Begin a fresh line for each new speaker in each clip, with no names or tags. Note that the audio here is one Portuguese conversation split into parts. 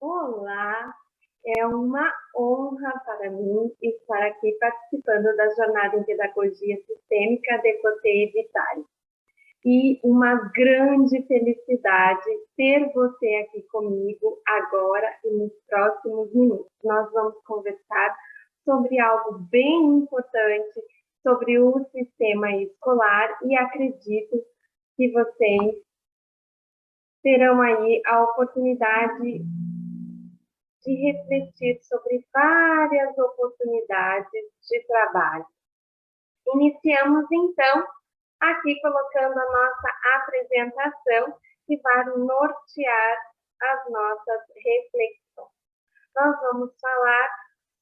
Olá, é uma honra para mim estar aqui participando da jornada em Pedagogia Sistêmica Decotei Vitale. E uma grande felicidade ter você aqui comigo agora e nos próximos minutos. Nós vamos conversar sobre algo bem importante, sobre o sistema escolar, e acredito que vocês terão aí a oportunidade de refletir sobre várias oportunidades de trabalho. Iniciamos, então, aqui colocando a nossa apresentação, que vai nortear as nossas reflexões. Nós vamos falar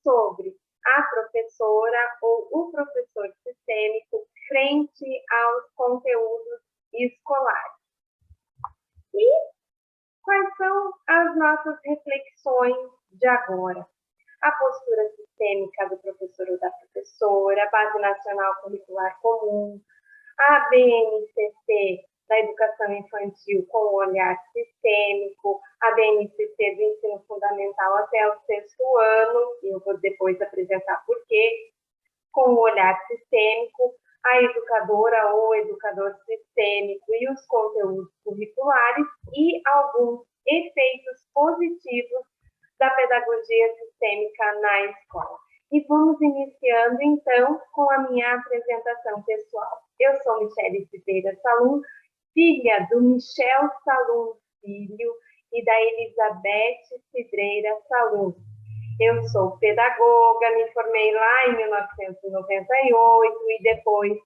sobre a professora ou o professor sistêmico frente aos conteúdos escolares. E quais são as nossas reflexões de agora? A postura sistêmica do professor ou da professora, a Base Nacional Curricular Comum, a BNCC da Educação Infantil com o olhar sistêmico, a BNCC do Ensino Fundamental até o 6º ano, e eu vou depois apresentar por quê, com o olhar sistêmico, a educadora ou educador sistêmico e os conteúdos curriculares e alguns efeitos positivos da pedagogia sistêmica na escola. E vamos iniciando, então, com a minha apresentação pessoal. Eu sou Michele Cidreira Salum, filha do Michel Salum Filho e da Elizabeth Cidreira Salum. Eu sou pedagoga, me formei lá em 1998 e depois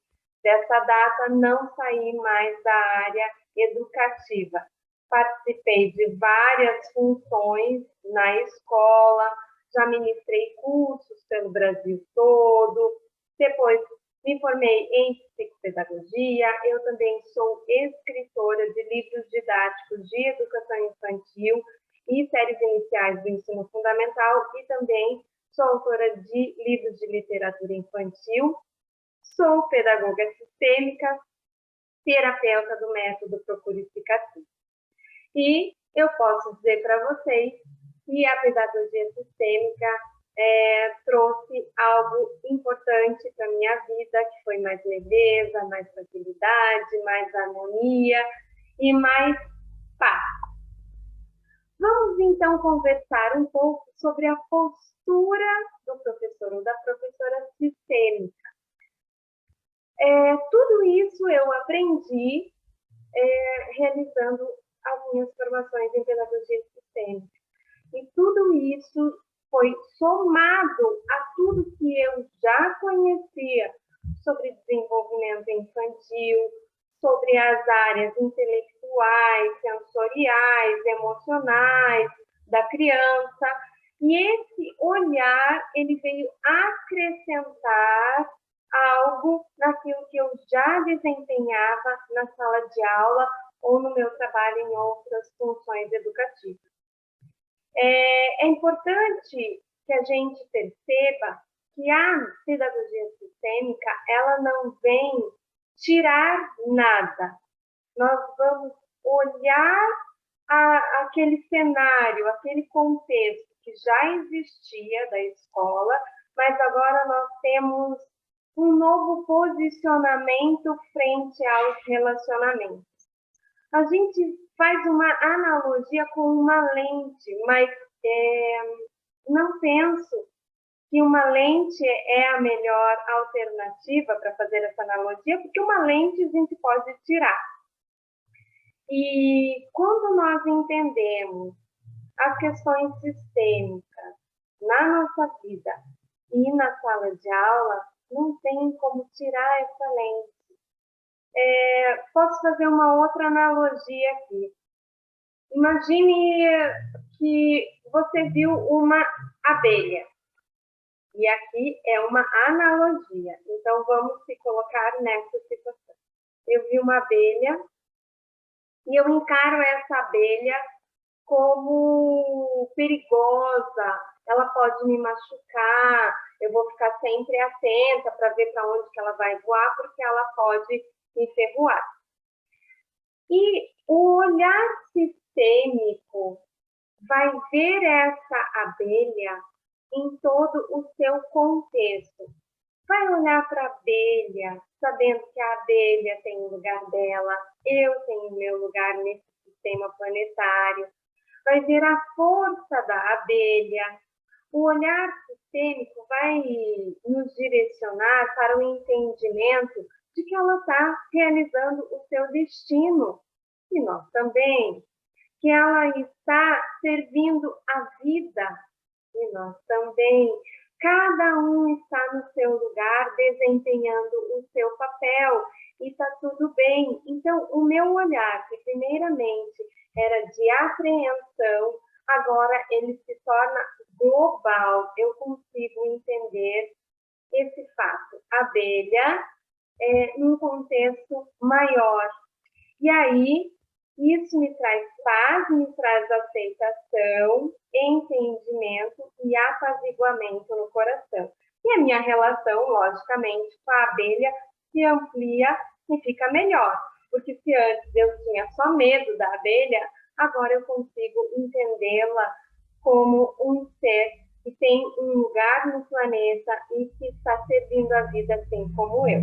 dessa data não saí mais da área educativa. Participei de várias funções na escola, já ministrei cursos pelo Brasil todo, depois me formei em psicopedagogia, eu também sou escritora de livros didáticos de educação infantil e séries iniciais do ensino fundamental e também sou autora de livros de literatura infantil, sou pedagoga sistêmica, terapeuta do método Procure Cicatriz. E eu posso dizer para vocês que a pedagogia sistêmica trouxe algo importante para a minha vida, que foi mais leveza, mais tranquilidade, mais harmonia e mais paz. Vamos, então, conversar um pouco sobre a postura do professor ou da professora sistêmica. Tudo isso eu aprendi realizando as minhas formações em pedagogia sistêmica. E tudo isso foi somado a tudo que eu já conhecia sobre desenvolvimento infantil, sobre as áreas intelectuais, sensoriais, emocionais da criança. E esse olhar, ele veio acrescentar algo naquilo que eu já desempenhava na sala de aula ou no meu trabalho em outras funções educativas. É importante que a gente perceba que a pedagogia sistêmica, ela não vem tirar nada. Nós vamos olhar aquele cenário, aquele contexto que já existia da escola, mas agora nós temos um novo posicionamento frente aos relacionamentos. A gente faz uma analogia com uma lente, mas não penso que uma lente é a melhor alternativa para fazer essa analogia, porque uma lente a gente pode tirar. E quando nós entendemos as questões sistêmicas na nossa vida e na sala de aula, não tem como tirar essa lente. Posso fazer uma outra analogia aqui. Imagine que você viu uma abelha. E aqui é uma analogia. Então, vamos se colocar nessa situação. Eu vi uma abelha e eu encaro essa abelha como perigosa. Ela pode me machucar. Eu vou ficar sempre atenta para ver para onde que ela vai voar, porque ela pode me ferroar. E o olhar sistêmico vai ver essa abelha em todo o seu contexto. Vai olhar para a abelha, sabendo que a abelha tem o lugar dela, eu tenho o meu lugar nesse sistema planetário. Vai ver a força da abelha. O olhar sistêmico vai nos direcionar para o entendimento de que ela está realizando o seu destino. E nós também. Que ela está servindo a vida. E nós também. Cada um está no seu lugar, desempenhando o seu papel, e está tudo bem. Então, o meu olhar, que primeiramente era de apreensão, agora ele se torna global. Eu consigo entender esse fato. Abelha num contexto maior. E aí, isso me traz paz, me traz aceitação, entendimento e apaziguamento no coração. E a minha relação, logicamente, com a abelha se amplia e fica melhor. Porque se antes eu tinha só medo da abelha, agora eu consigo entendê-la como um ser que tem um lugar no planeta e que está servindo a vida assim como eu.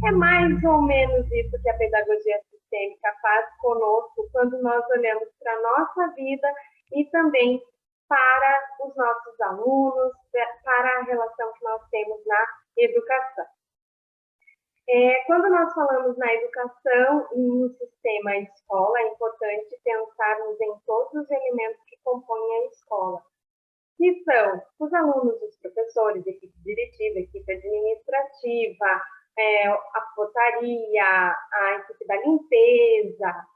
É mais ou menos isso que a pedagogia sistêmica faz conosco quando nós olhamos para a nossa vida e também para os nossos alunos, para a relação que nós temos na educação. Quando nós falamos na educação e no sistema escola, é importante pensarmos em todos os elementos que compõem a escola, que são os alunos, os professores, equipe diretiva, equipe administrativa, a portaria, a equipe da limpeza,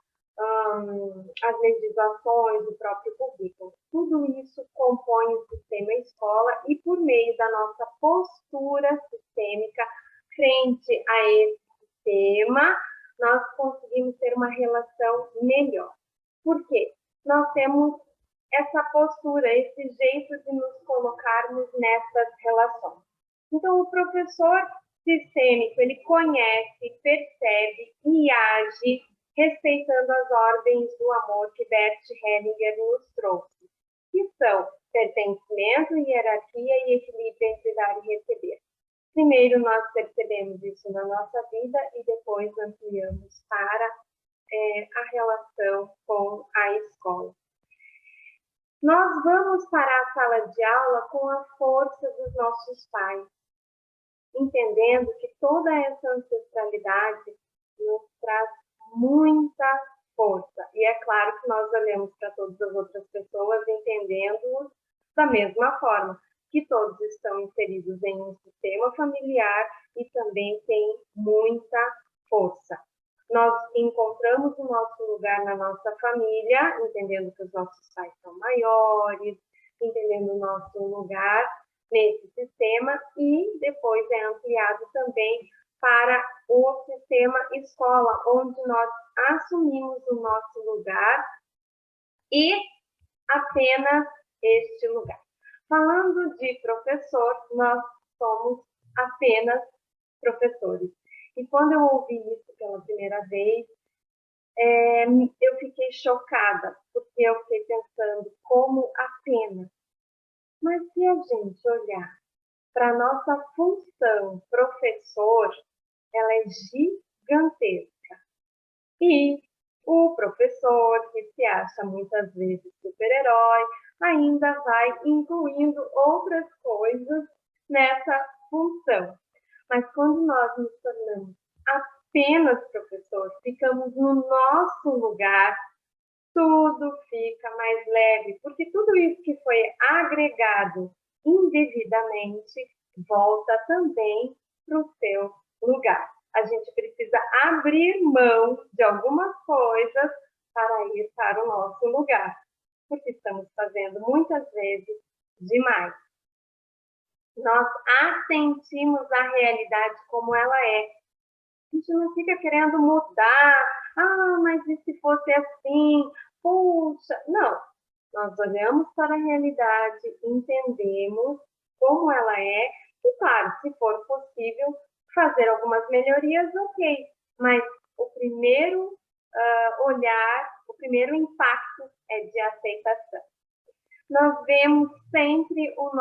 as legislações, o próprio currículo. Tudo isso compõe o sistema escola e por meio da nossa postura sistêmica frente a esse sistema, nós conseguimos ter uma relação melhor. Por quê? Nós temos essa postura, esse jeito de nos colocarmos nessas relações. Então, o professor sistêmico, ele conhece, percebe e age respeitando as ordens do amor que Bert Hellinger nos trouxe, que são pertencimento, hierarquia e equilíbrio entre dar e receber. Primeiro, nós percebemos isso na nossa vida e depois ampliamos para a relação com a escola. Nós vamos para a sala de aula com a força dos nossos pais, entendendo que toda essa ancestralidade nos traz muita força. E é claro que nós olhamos para todas as outras pessoas entendendo-os da mesma forma, que todos estão inseridos em um sistema familiar e também têm muita força. Nós encontramos o nosso lugar na nossa família, entendendo que os nossos pais são maiores, entendendo o nosso lugar nesse sistema e depois é ampliado também para o sistema escola, onde nós assumimos o nosso lugar e apenas este lugar. Falando de professor, nós somos apenas professores. E quando eu ouvi isso pela primeira vez, eu fiquei chocada, porque eu fiquei pensando como apenas. Mas se a gente olhar para a nossa função professor, ela é gigantesca. E o professor, que se acha muitas vezes super-herói, ainda vai incluindo outras coisas nessa função. Mas quando nós nos tornamos apenas professor, ficamos no nosso lugar, tudo fica mais leve, porque tudo isso que foi agregado indevidamente volta também para o seu lugar. A gente precisa abrir mão de algumas coisas para ir para o nosso lugar, porque estamos fazendo muitas vezes demais. Nós assentimos a realidade como ela é. A gente não fica querendo mudar. Ah, mas e se fosse assim? Puxa, não. Nós olhamos para a realidade, entendemos como ela é e, claro, se for possível fazer algumas melhorias, ok. Mas o primeiro olhar, o primeiro impacto é de aceitação. Nós vemos sempre os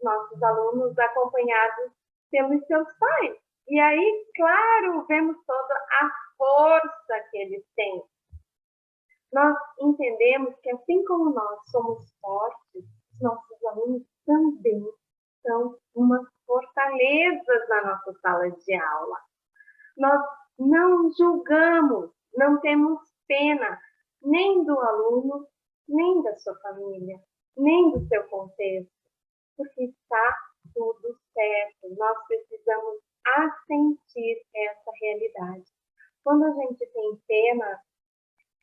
nossos alunos acompanhados pelos seus pais. E aí, claro, vemos toda a força que eles têm. Nós entendemos que, assim como nós somos fortes, os nossos alunos também são umas fortalezas na nossa sala de aula. Nós não julgamos, não temos pena nem do aluno, nem da sua família, nem do seu contexto, porque está tudo certo. Nós precisamos assentir essa realidade. Quando a gente tem pena,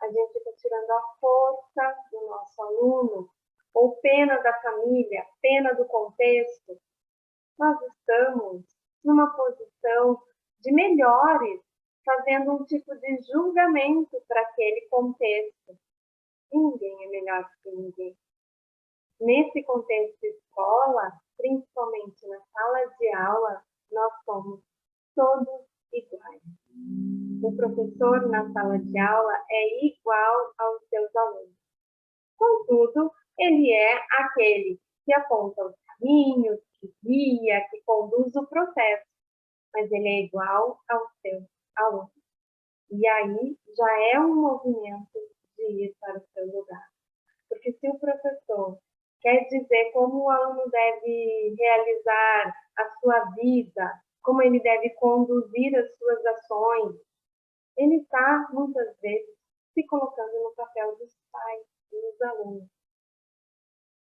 a gente está tirando a força do nosso aluno, ou pena da família, pena do contexto. Nós estamos numa posição de melhores, fazendo um tipo de julgamento para aquele contexto. Ninguém é melhor que ninguém. Nesse contexto de escola, principalmente na sala de aula, nós somos todos iguais. O professor na sala de aula é igual aos seus alunos. Contudo, ele é aquele que aponta os caminhos, que guia, que conduz o processo, mas ele é igual aos seus alunos. E aí já é um movimento de ir para o seu lugar. Porque se o professor quer dizer como o aluno deve realizar a sua vida, como ele deve conduzir as suas ações, ele está, muitas vezes, se colocando no papel dos pais e dos alunos,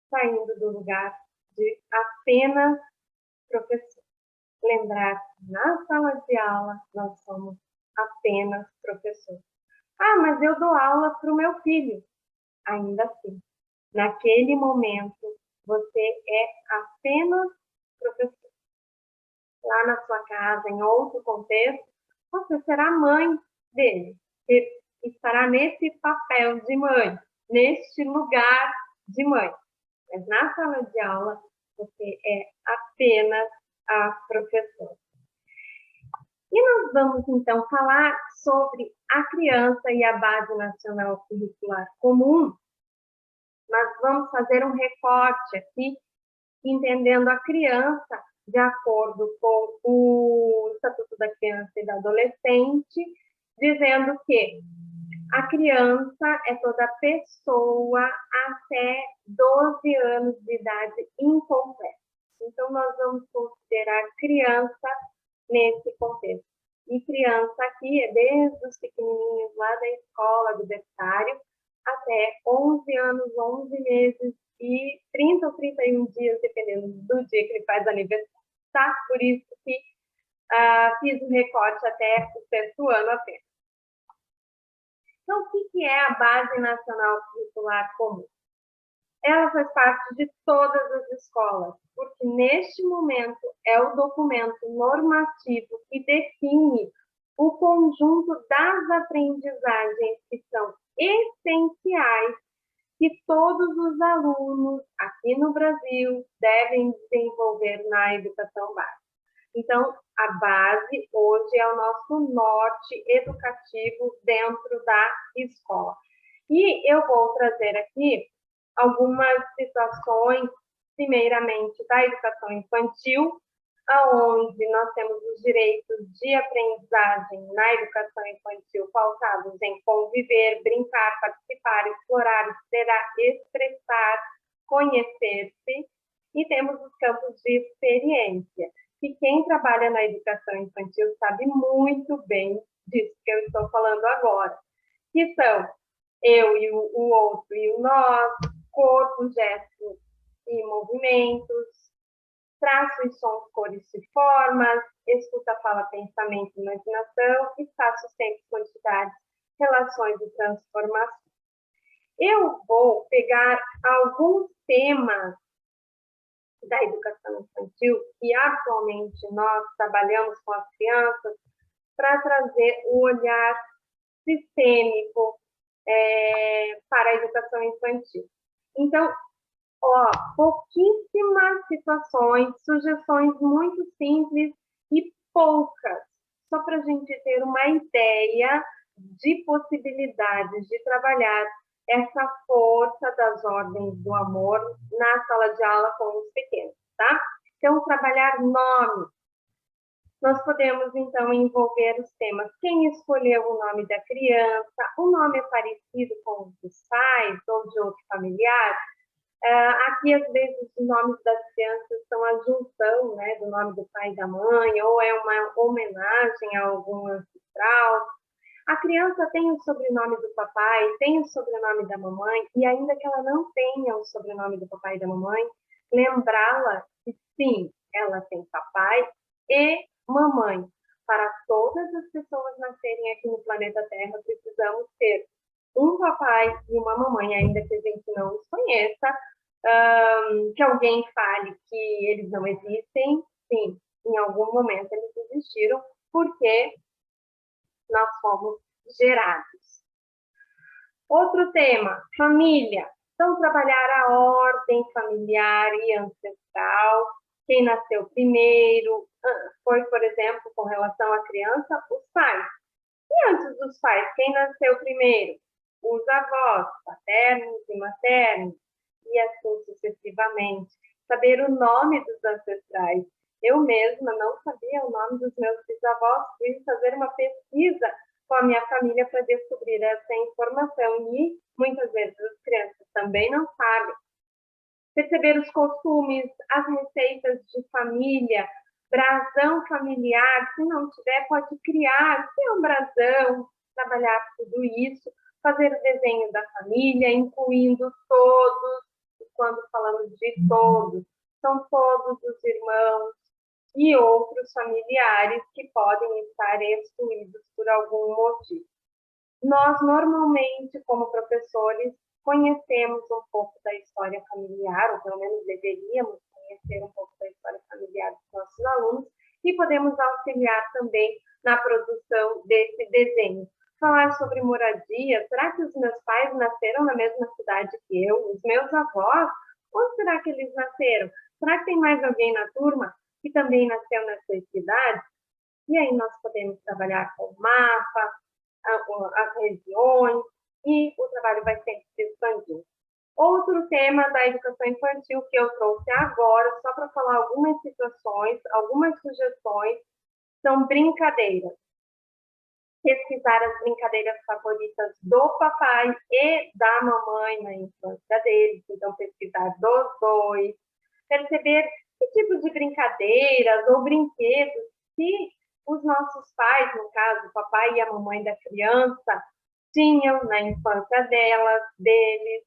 saindo do lugar de apenas professor. Lembrar que na sala de aula nós somos apenas professor. Ah, mas eu dou aula para o meu filho. Ainda assim, naquele momento, você é apenas professor. Lá na sua casa, em outro contexto, você será mãe dele. Você estará nesse papel de mãe, neste lugar de mãe. Mas na sala de aula, você é apenas a professora. E nós vamos, então, falar sobre a criança e a Base Nacional Curricular Comum, mas vamos fazer um recorte aqui, entendendo a criança de acordo com o Estatuto da Criança e do Adolescente, dizendo que a criança é toda pessoa até 12 anos de idade incompleta. Então, nós vamos considerar criança nesse contexto. E criança aqui é desde os pequenininhos lá da escola, do berçário, até 11 anos, 11 meses e 30 ou 31 dias, dependendo do dia que ele faz aniversário. Tá? Por isso que fiz um recorte até o sexto ano apenas. Então, o que é a Base Nacional Curricular Comum? Ela faz parte de todas as escolas, porque neste momento é o documento normativo que define o conjunto das aprendizagens que são essenciais que todos os alunos aqui no Brasil devem desenvolver na educação básica. Então, a base hoje é o nosso norte educativo dentro da escola. E eu vou trazer aqui algumas situações, primeiramente, da educação infantil, onde nós temos os direitos de aprendizagem na educação infantil pautados em conviver, brincar, participar, explorar, expressar, conhecer-se, e temos os campos de experiência, que quem trabalha na educação infantil sabe muito bem disso que eu estou falando agora, que são eu e o outro e o nós, corpo, gestos e movimentos, traços, sons, cores e formas, escuta, fala, pensamento, imaginação, espaços, tempos, quantidades, relações e transformação. Eu vou pegar alguns temas da educação infantil que atualmente nós trabalhamos com as crianças para trazer o olhar sistêmico para a educação infantil. Então, pouquíssimas situações, sugestões muito simples e poucas, só para a gente ter uma ideia de possibilidades de trabalhar essa força das ordens do amor na sala de aula com os pequenos, tá? Então, trabalhar nomes. Nós podemos, então, envolver os temas. Quem escolheu o nome da criança? O nome é parecido com o dos pais ou de outro familiar? Aqui, às vezes, os nomes das crianças são a junção, né, do nome do pai e da mãe, ou é uma homenagem a algum ancestral. A criança tem o sobrenome do papai, tem o sobrenome da mamãe, e ainda que ela não tenha o sobrenome do papai e da mamãe, lembrá-la que sim, ela tem papai e mamãe. Para todas as pessoas nascerem aqui no planeta Terra, precisamos ter um papai e uma mamãe, ainda que a gente não os conheça, que alguém fale que eles não existem, sim, em algum momento eles existiram, porque nós fomos gerados. Outro tema, família. Então, trabalhar a ordem familiar e ancestral, quem nasceu primeiro, foi, por exemplo, com relação à criança, os pais. E antes dos pais, quem nasceu primeiro? Os avós, paternos e maternos, e assim sucessivamente. Saber o nome dos ancestrais. Eu mesma não sabia o nome dos meus bisavós, fui fazer uma pesquisa com a minha família para descobrir essa informação. E muitas vezes as crianças também não sabem. Perceber os costumes, as receitas de família, brasão familiar, se não tiver, pode criar, se é um brasão, trabalhar tudo isso, fazer o desenho da família, incluindo todos, e quando falamos de todos, são todos os irmãos e outros familiares que podem estar excluídos por algum motivo. Nós, normalmente, como professores, conhecemos um pouco da história familiar, ou pelo menos deveríamos conhecer um pouco da história familiar dos nossos alunos, e podemos auxiliar também na produção desse desenho. Falar sobre moradia, será que os meus pais nasceram na mesma cidade que eu? Os meus avós? Onde será que eles nasceram? Será que tem mais alguém na turma que também nasceu nessa cidade? E aí nós podemos trabalhar com mapa, as regiões, e o trabalho vai sempre se expandindo. Outro tema da educação infantil que eu trouxe agora, só para falar algumas situações, algumas sugestões, são brincadeiras. Pesquisar as brincadeiras favoritas do papai e da mamãe na infância deles, então pesquisar dos dois, perceber que tipo de brincadeiras ou brinquedos que os nossos pais, no caso, o papai e a mamãe da criança, tinham na infância deles.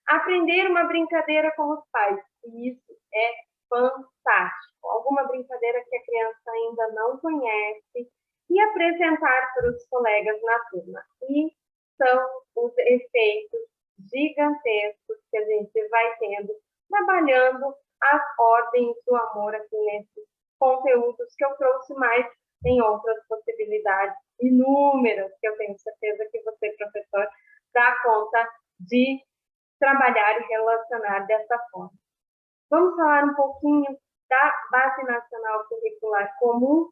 Aprender uma brincadeira com os pais, e isso é fantástico. Alguma brincadeira que a criança ainda não conhece e apresentar para os colegas na turma. E são os efeitos gigantescos que a gente vai tendo trabalhando as ordens do amor aqui nesses conteúdos que eu trouxe mais em outras possibilidades inúmeras, que eu tenho certeza que você, professor, dá conta de trabalhar e relacionar dessa forma. Vamos falar um pouquinho da Base Nacional Curricular Comum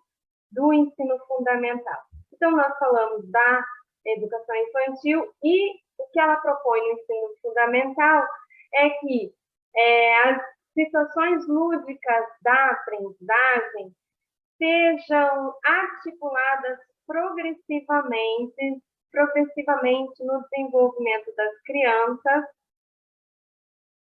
do ensino fundamental. Então, nós falamos da educação infantil e o que ela propõe no ensino fundamental é que as situações lúdicas da aprendizagem sejam articuladas progressivamente no desenvolvimento das crianças.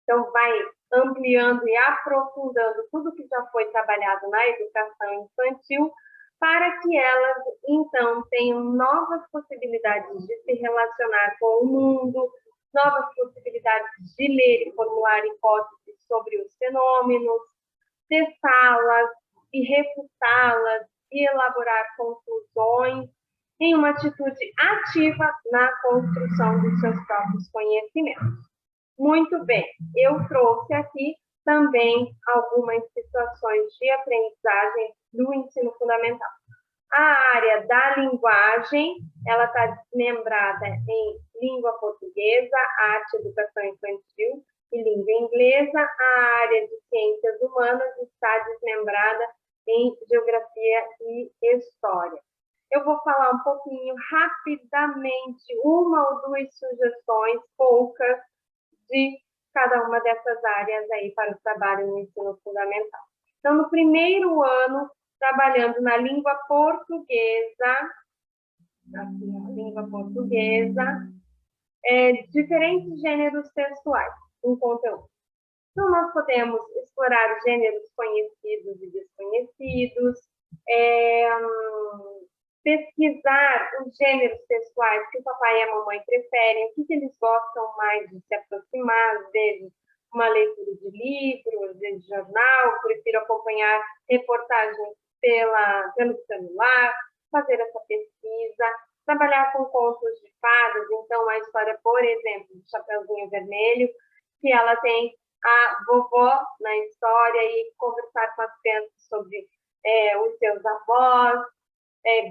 Então, vai ampliando e aprofundando tudo que já foi trabalhado na educação infantil, para que elas, então, tenham novas possibilidades de se relacionar com o mundo, novas possibilidades de ler e formular hipóteses sobre os fenômenos, testá-las e refutá-las e elaborar conclusões em uma atitude ativa na construção dos seus próprios conhecimentos. Muito bem, eu trouxe aqui também algumas situações de aprendizagem do ensino fundamental. A área da linguagem, ela está desmembrada em língua portuguesa, arte, educação infantil e língua inglesa. A área de ciências humanas está desmembrada em geografia e história. eu vou falar um pouquinho rapidamente, uma ou duas sugestões, poucas, de cada uma dessas áreas aí para o trabalho no ensino fundamental. Então, no primeiro ano, trabalhando na língua portuguesa, aqui, a língua portuguesa, diferentes gêneros textuais em conteúdo. Então, nós podemos explorar gêneros conhecidos e desconhecidos, pesquisar os gêneros textuais que o papai e a mamãe preferem, o que eles gostam mais de se aproximar, às vezes uma leitura de livro, às vezes de jornal, prefiro acompanhar reportagens pelo celular, fazer essa pesquisa, trabalhar com contos de fadas, então a história, por exemplo, do Chapeuzinho Vermelho, que ela tem a vovó na história e conversar com as crianças sobre os seus avós,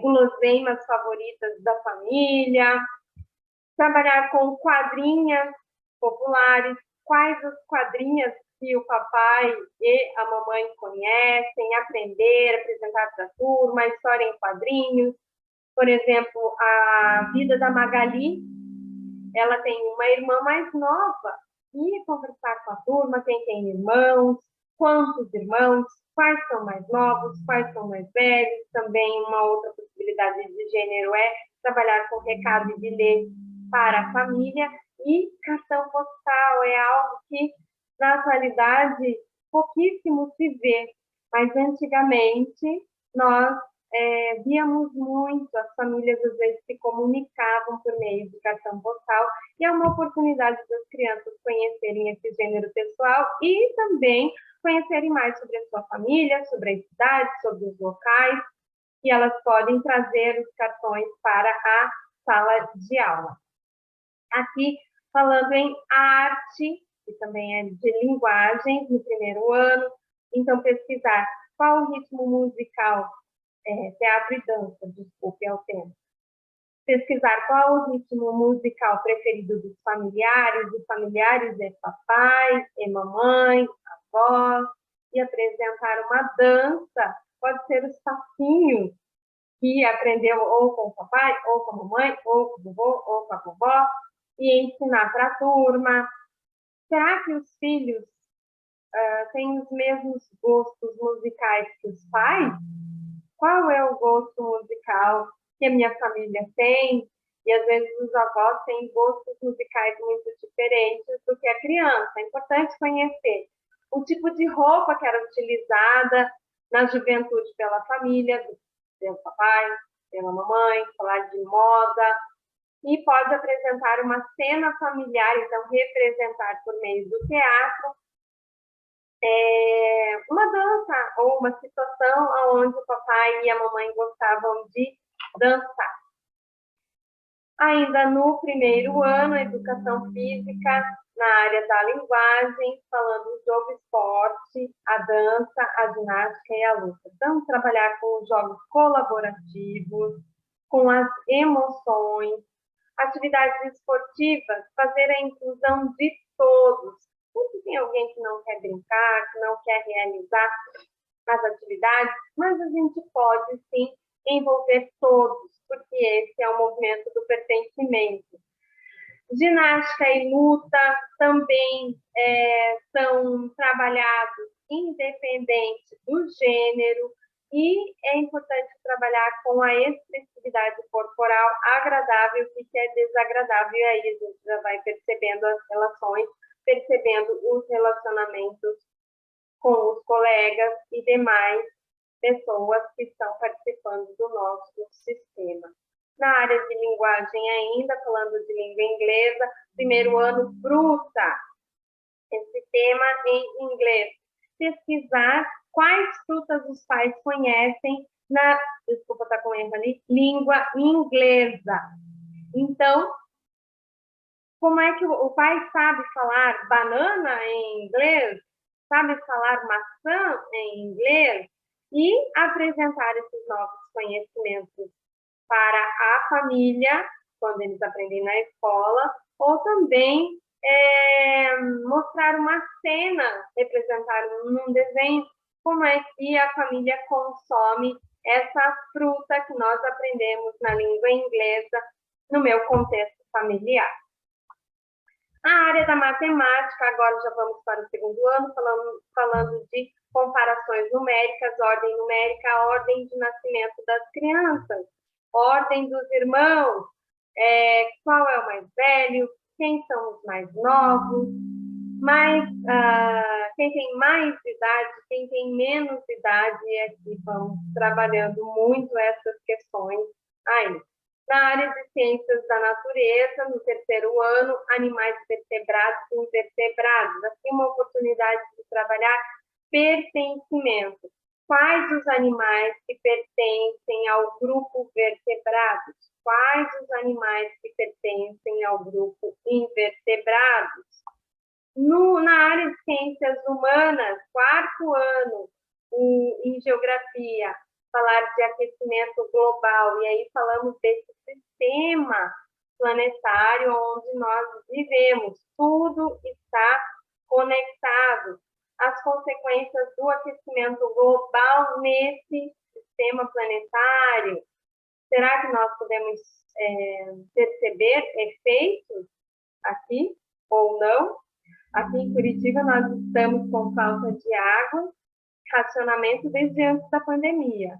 guloseimas favoritas da família, trabalhar com quadrinhas populares, quais as quadrinhas que o papai e a mamãe conhecem, aprender, apresentar para a turma, a história em quadrinhos. Por exemplo, a vida da Magali, ela tem uma irmã mais nova, e conversar com a turma, quem tem irmãos, quantos irmãos, quais são mais novos, quais são mais velhos. Também uma outra possibilidade de gênero é trabalhar com recado e bilhete para a família, e cartão postal é algo que, na atualidade, pouquíssimo se vê, mas antigamente nós víamos muito, as famílias às vezes se comunicavam por meio de cartão postal, e é uma oportunidade das crianças conhecerem esse gênero textual e também conhecerem mais sobre a sua família, sobre a cidade, sobre os locais, e elas podem trazer os cartões para a sala de aula. Aqui, falando em arte, que também é de linguagem, no primeiro ano, então pesquisar qual o ritmo musical, teatro e dança, desculpe, é o tema. Pesquisar qual o ritmo musical preferido dos familiares, os familiares é papai, é mamãe, avó, e apresentar uma dança, pode ser os passinhos que aprendeu ou com o papai, ou com a mamãe, ou com o vovô, ou com a vovó, e ensinar para a turma. Será que os filhos têm os mesmos gostos musicais que os pais? Qual é o gosto musical que a minha família tem? E às vezes os avós têm gostos musicais muito diferentes do que a criança. É importante conhecer o tipo de roupa que era utilizada na juventude pela família, pelo papai, pela mamãe, falar de moda, e pode apresentar uma cena familiar, então representar por meio do teatro uma dança ou uma situação onde o papai e a mamãe gostavam de dançar. Ainda no primeiro ano, educação física na área da linguagem, falando do esporte, a dança, a ginástica e a luta. Vamos trabalhar com os jogos colaborativos, com as emoções, atividades esportivas, fazer a inclusão de todos. Sempre tem alguém que não quer brincar, que não quer realizar as atividades, mas a gente pode sim envolver todos, porque esse é o movimento do pertencimento. Ginástica e luta também são trabalhados independente do gênero, e é importante trabalhar com a expressividade corporal agradável e que é desagradável, e aí a gente já vai percebendo as relações, percebendo os relacionamentos com os colegas e demais pessoas que estão participando do nosso sistema. Na área de linguagem ainda, falando de língua inglesa, primeiro ano, fruta. Esse tema em inglês. Pesquisar quais frutas os pais conhecem na, desculpa, tá com erro ali, língua inglesa. Então, como é que o pai sabe falar banana em inglês? Sabe falar maçã em inglês? E apresentar esses novos conhecimentos para a família, quando eles aprendem na escola, ou também mostrar uma cena, representar num desenho, como é que a família consome essa fruta que nós aprendemos na língua inglesa no meu contexto familiar. A área da matemática, agora já vamos para o segundo ano, falando de comparações numéricas, ordem numérica, ordem de nascimento das crianças, ordem dos irmãos, qual é o mais velho, quem são os mais novos, quem tem mais idade, quem tem menos idade, e aqui vamos trabalhando muito essas questões aí. Na área de ciências da natureza, no terceiro ano, animais vertebrados e invertebrados. Aqui uma oportunidade de trabalhar pertencimento. Quais os animais que pertencem ao grupo vertebrados? Quais os animais que pertencem ao grupo invertebrados? Na área de ciências humanas, quarto ano, em geografia, falar de aquecimento global, e aí falamos desse sistema planetário onde nós vivemos. Tudo está conectado. As consequências do aquecimento global nesse sistema planetário. Será que nós podemos perceber efeitos aqui ou não? Aqui em Curitiba nós estamos com falta de água, racionamento desde antes da pandemia.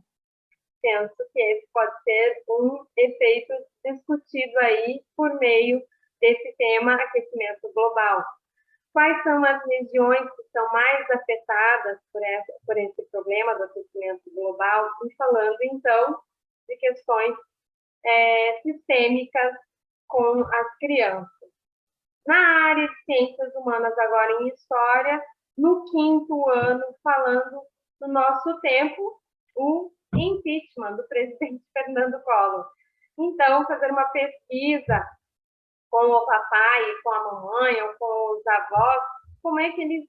Penso que esse pode ser um efeito discutido aí por meio desse tema aquecimento global. Quais são as regiões que são mais afetadas por esse problema do aquecimento global? E falando, então, de questões sistêmicas com as crianças. Na área de ciências humanas, agora em história, no quinto ano, falando do nosso tempo, o impeachment do presidente Fernando Collor. Então, fazer uma pesquisa com o papai, com a mamãe, ou com os avós, como é que eles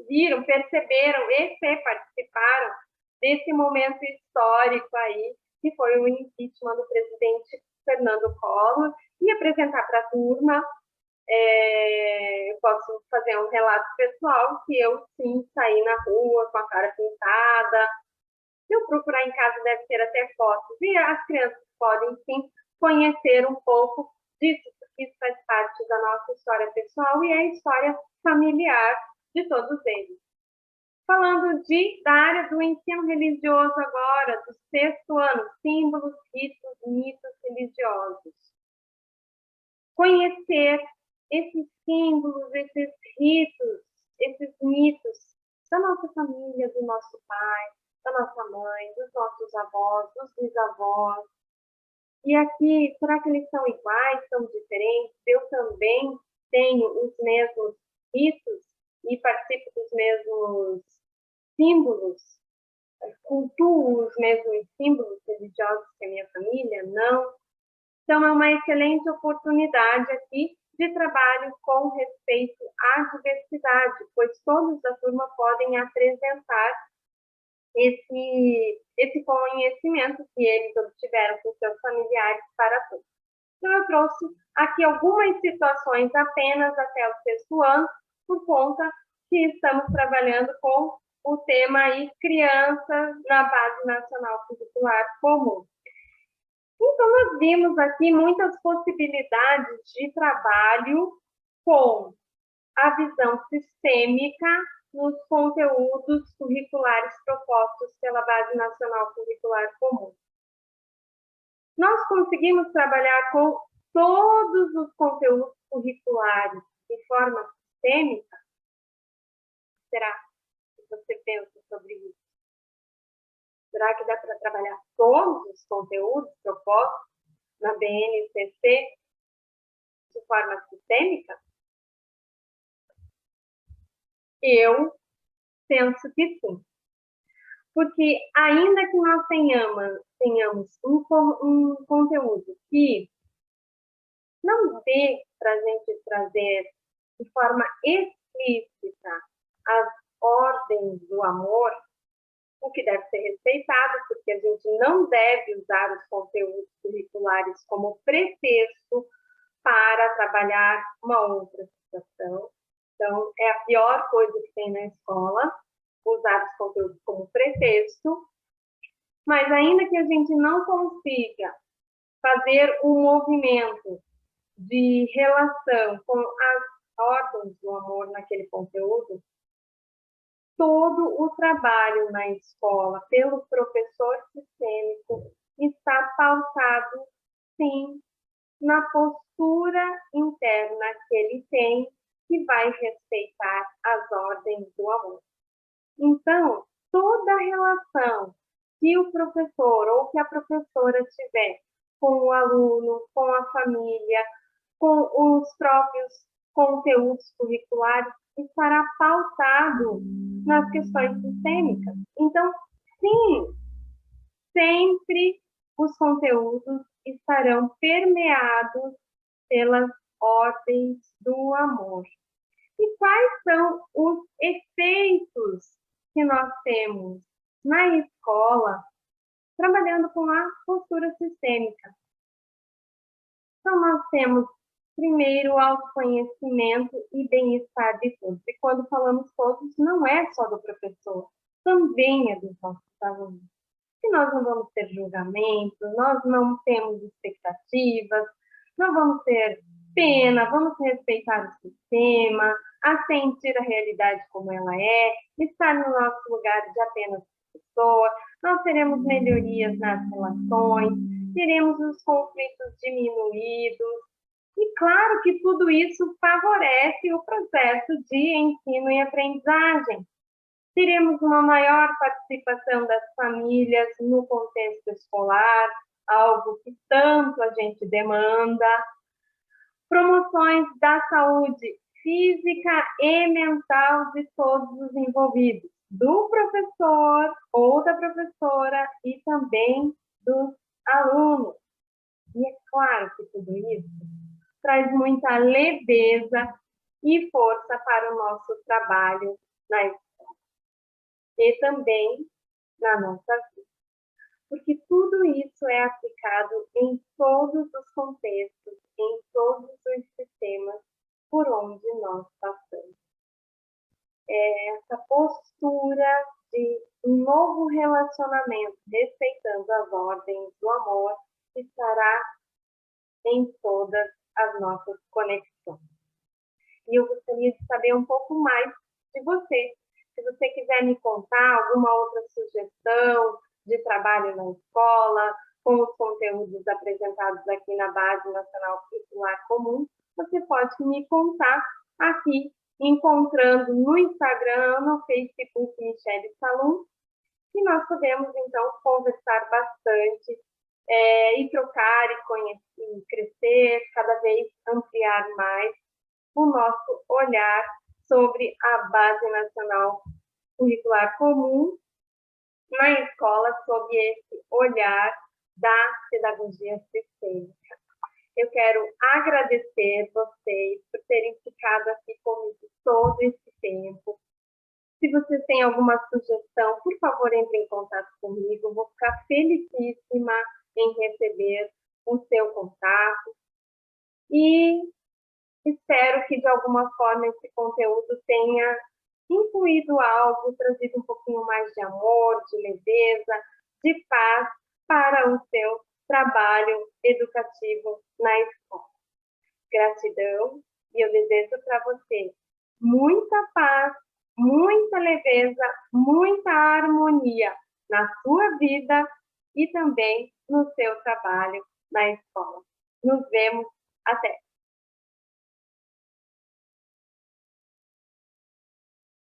viram, perceberam e participaram desse momento histórico aí, que foi o impeachment do presidente Fernando Collor, e apresentar para a turma. Eu posso fazer um relato pessoal que eu, sim, saí na rua com a cara pintada. Se eu procurar em casa, deve ter até fotos. E as crianças podem, sim, conhecer um pouco disso, porque isso faz parte da nossa história pessoal e é a história familiar de todos eles. Falando da área do ensino religioso agora, do sexto ano, símbolos, ritos, mitos religiosos. Conhecer esses símbolos, esses ritos, esses mitos da nossa família, do nosso pai, da nossa mãe, dos nossos avós, dos bisavós. E aqui, será que eles são iguais, são diferentes? Eu também tenho os mesmos ritos e participo dos mesmos símbolos? Cultuo os mesmos símbolos religiosos que a minha família? Não. Então, é uma excelente oportunidade aqui de trabalho com respeito à diversidade, pois todos da turma podem apresentar esse conhecimento que eles obtiveram com seus familiares para todos. Então, eu trouxe aqui algumas situações apenas até o sexto ano, por conta que estamos trabalhando com o tema aí criança na Base Nacional Curricular Comum. Então, nós vimos aqui muitas possibilidades de trabalho com a visão sistêmica nos conteúdos curriculares propostos pela Base Nacional Curricular Comum. Nós conseguimos trabalhar com todos os conteúdos curriculares de forma sistêmica? Será que você pensa sobre isso? Será que dá para trabalhar todos os conteúdos propostos na BNCC de forma sistêmica? Eu penso que sim. Porque ainda que nós tenhamos um conteúdo que não dê para a gente trazer de forma explícita as ordens do amor, o que deve ser respeitado, porque a gente não deve usar os conteúdos curriculares como pretexto para trabalhar uma outra situação. Então, é a pior coisa que tem na escola, usar os conteúdos como pretexto. Mas ainda que a gente não consiga fazer um movimento de relação com as ordens do amor naquele conteúdo, todo o trabalho na escola pelo professor sistêmico está pautado, sim, na postura interna que ele tem, que vai respeitar as ordens do amor. Então, toda relação que o professor ou que a professora tiver com o aluno, com a família, com os próprios conteúdos curriculares, estará pautado nas questões sistêmicas. Então, sim, sempre os conteúdos estarão permeados pelas ordens do amor. E quais são os efeitos que nós temos na escola trabalhando com a postura sistêmica? Então, nós temos, primeiro, autoconhecimento e bem-estar de todos. E quando falamos todos, não é só do professor, também é dos nossos alunos. E nós não vamos ter julgamento, nós não temos expectativas, não vamos ter pena, vamos respeitar o sistema, a sentir a realidade como ela é, estar no nosso lugar de apenas pessoa, nós teremos melhorias nas relações, teremos os conflitos diminuídos, e claro que tudo isso favorece o processo de ensino e aprendizagem. Teremos uma maior participação das famílias no contexto escolar, algo que tanto a gente demanda. Promoções da saúde física e mental de todos os envolvidos, do professor ou da professora e também dos alunos. E é claro que tudo isso traz muita leveza e força para o nosso trabalho na escola e também na nossa vida. Porque tudo isso é aplicado em todos os contextos, em todos os sistemas por onde nós passamos. Essa postura de um novo relacionamento, respeitando as ordens do amor, estará em todas as nossas conexões. E eu gostaria de saber um pouco mais de você. Se você quiser me contar alguma outra sugestão de trabalho na escola, com os conteúdos apresentados aqui na Base Nacional Curricular Comum, você pode me contar aqui, encontrando no Instagram, no Facebook Michele Salum, e nós podemos, então, conversar bastante e trocar e conhecer, e crescer, cada vez ampliar mais o nosso olhar sobre a Base Nacional Curricular Comum na escola, sob esse olhar da pedagogia sistêmica. Eu quero agradecer vocês por terem ficado aqui comigo todo esse tempo. Se vocês têm alguma sugestão, por favor, entre em contato comigo. Eu vou ficar felicíssima em receber o seu contato. E espero que, de alguma forma, esse conteúdo tenha incluído algo, trazido um pouquinho mais de amor, de leveza, de paz para o seu trabalho educativo na escola. Gratidão, e eu desejo para você muita paz, muita leveza, muita harmonia na sua vida e também no seu trabalho na escola. Nos vemos, até!